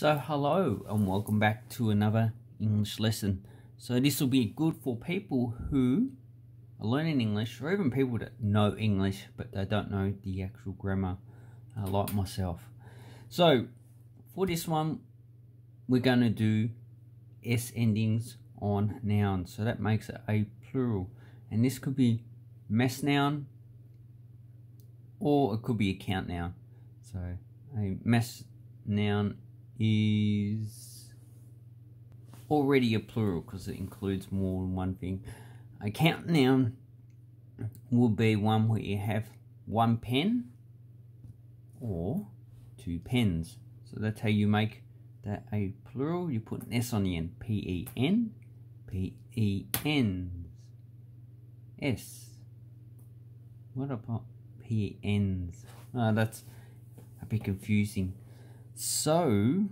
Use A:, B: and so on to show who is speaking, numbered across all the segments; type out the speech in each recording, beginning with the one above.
A: So hello and welcome back to another English lesson. So this will be good for people who are learning English, or even people that know English but they don't know the actual grammar, like myself. So for this one we're going to do S endings on nouns, so that makes it a plural, and this could be mass noun or it could be a count noun. So a mass noun is already a plural because it includes more than one thing. A count noun will be one where you have one pen or two pens. So that's how you make that a plural. You put an S on the end. P-E-N, P-E-Ns, S. What about P-E-Ns? Oh, that's a bit confusing. So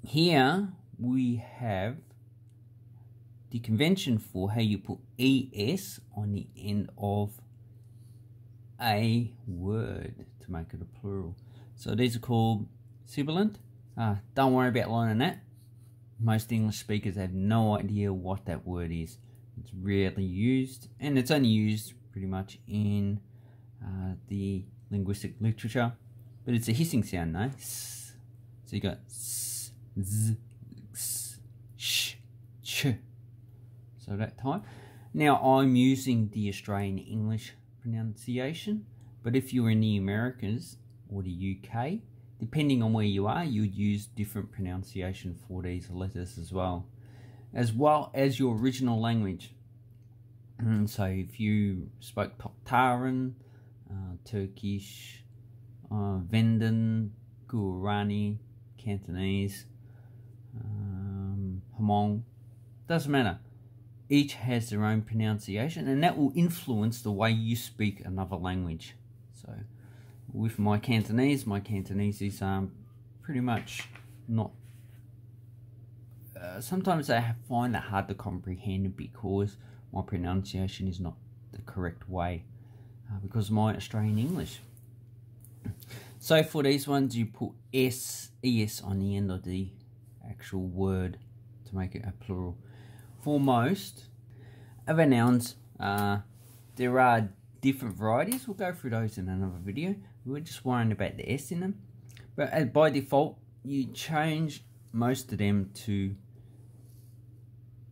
A: here we have the convention for how you put ES on the end of a word to make it a plural. So these are called sibilant. Don't worry about learning that. Most English speakers have no idea what that word is. It's rarely used, and it's only used pretty much in the linguistic literature. But it's a hissing sound, no? S. So you got S, Z, X, Sh, Ch. So that type. Now I'm using the Australian English pronunciation, but if you're in the Americas or the UK, depending on where you are, you'd use different pronunciation for these letters as well as your original language. So if you spoke Toktaran, Turkish, Vendan, Guarani, Cantonese, Hmong, doesn't matter. Each has their own pronunciation, and that will influence the way you speak another language. So with my Cantonese is pretty much not. Sometimes I find it hard to comprehend because my pronunciation is not the correct way because of my Australian English. So for these ones, you put ES on the end of the actual word to make it a plural. For most of our nouns, there are different varieties. We'll go through those in another video. We're just worrying about the S in them. But by default, you change most of them to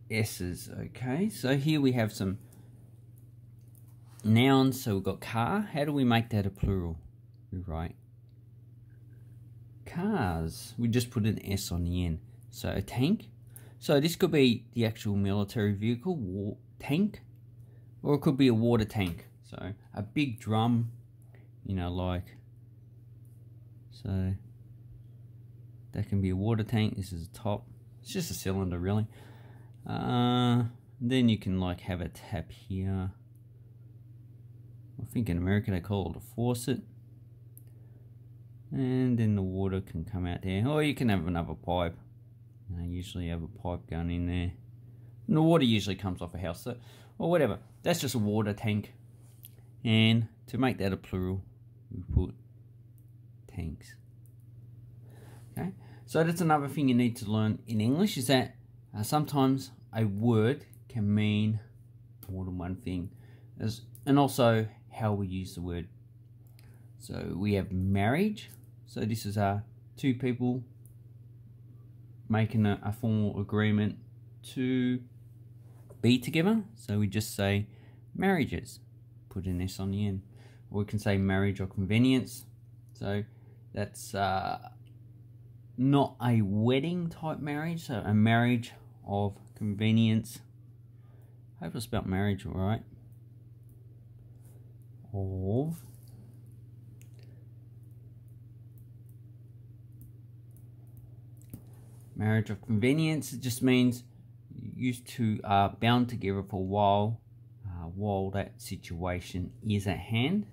A: S's, okay? So here we have some nouns. So we've got car. How do we make that a plural? We write cars. We just put an S on the end. So a tank. So this could be the actual military vehicle, tank, or it could be a water tank. So a big drum, you know, like, so that can be a water tank. This is a top. It's just a cylinder, really. Then you can like have a tap here. I think in America they call it a faucet. And then the water can come out there. Or you can have another pipe. I usually have a pipe going in there. And the water usually comes off a house. So, or whatever. That's just a water tank. And to make that a plural, we put tanks. Okay. So that's another thing you need to learn in English, is that sometimes a word can mean more than one thing. And also how we use the word. So we have marriage. So this is two people making a formal agreement to be together. So we just say marriages, put an S on the end. Or we can say marriage or convenience. So that's not a wedding type marriage, so a marriage of convenience. I hope I spelled marriage all right. Of marriage of convenience. It just means you two are bound together for a while that situation is at hand.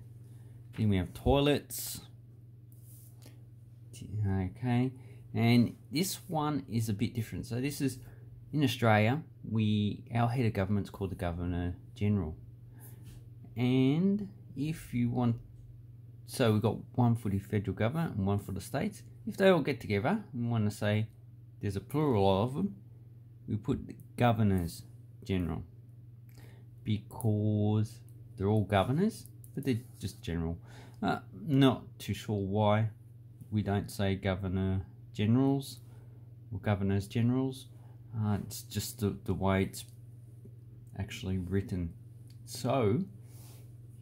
A: Then we have toilets. Okay, and this one is a bit different. So this is in Australia. Our head of government's called the Governor General, and if you want, so we've got one for the federal government and one for the states. if they all get together and want to say there's a plural of them, we put governors general, because they're all governors, but they're just general. Not too sure why we don't say governor generals or governors generals. It's just the way it's actually written. So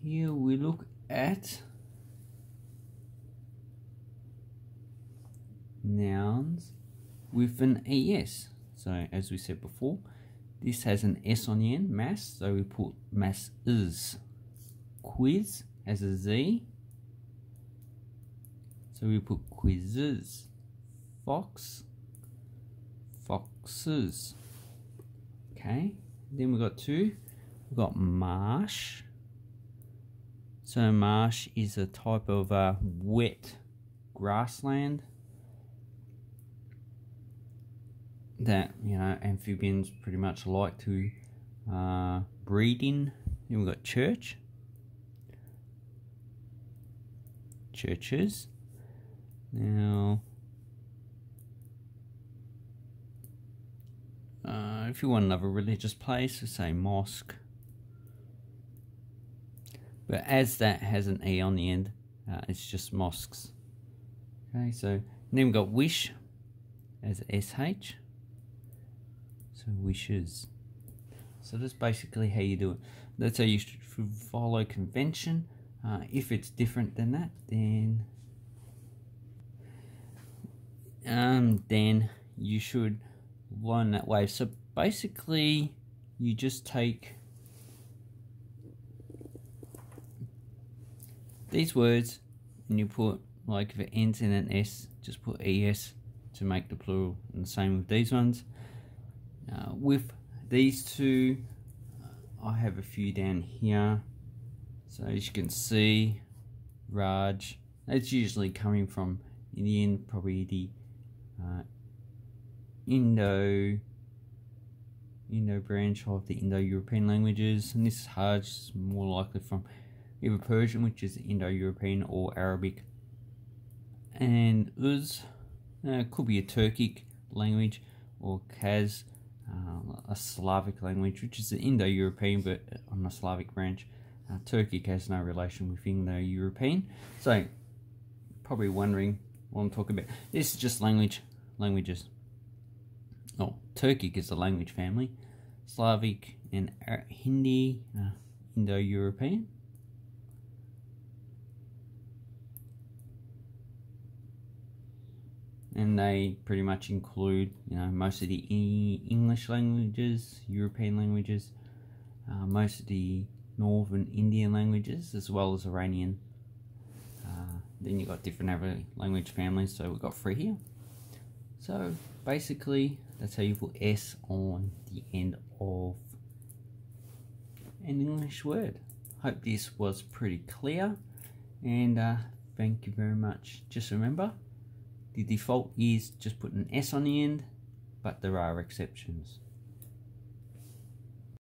A: here we look at nouns with an ES. So as we said before, this has an S on the end, mass, so we put mass is. Quiz has a Z, so we put quizzes. Fox, foxes. Okay, then we've got two. We've got marsh. So marsh is a type of wet grassland that, you know, amphibians pretty much like to breed in. Then we've got church, churches. Now if you want another religious place, we say mosque, but as that has an E on the end, it's just mosques. Okay, so then we've got wish as SH, so wishes. So that's basically how you do it. That's how you should follow convention. If it's different than that, then you should learn that way. So basically, you just take these words and you put, like if it ends in an S, just put ES to make the plural, and the same with these ones. With these two, I have a few down here. So as you can see, Raj, that's usually coming from Indian, probably the Indo branch of the Indo-European languages, and this Hajj is more likely from either Persian, which is Indo-European, or Arabic. And Uz could be a Turkic language, or Kaz, a Slavic language, which is the Indo-European but on the Slavic branch. Turkic has no relation with Indo-European. So probably wondering what I'm talking about. This is just languages. Oh, Turkic is the language family. Slavic and Hindi, Indo-European. And they pretty much include, you know, most of the English languages, European languages, most of the Northern Indian languages, as well as Iranian. Then you've got different other language families, so we've got 3 here. So basically, that's how you put S on the end of an English word. Hope this was pretty clear, and thank you very much. Just remember, the default is just put an S on the end, but there are exceptions.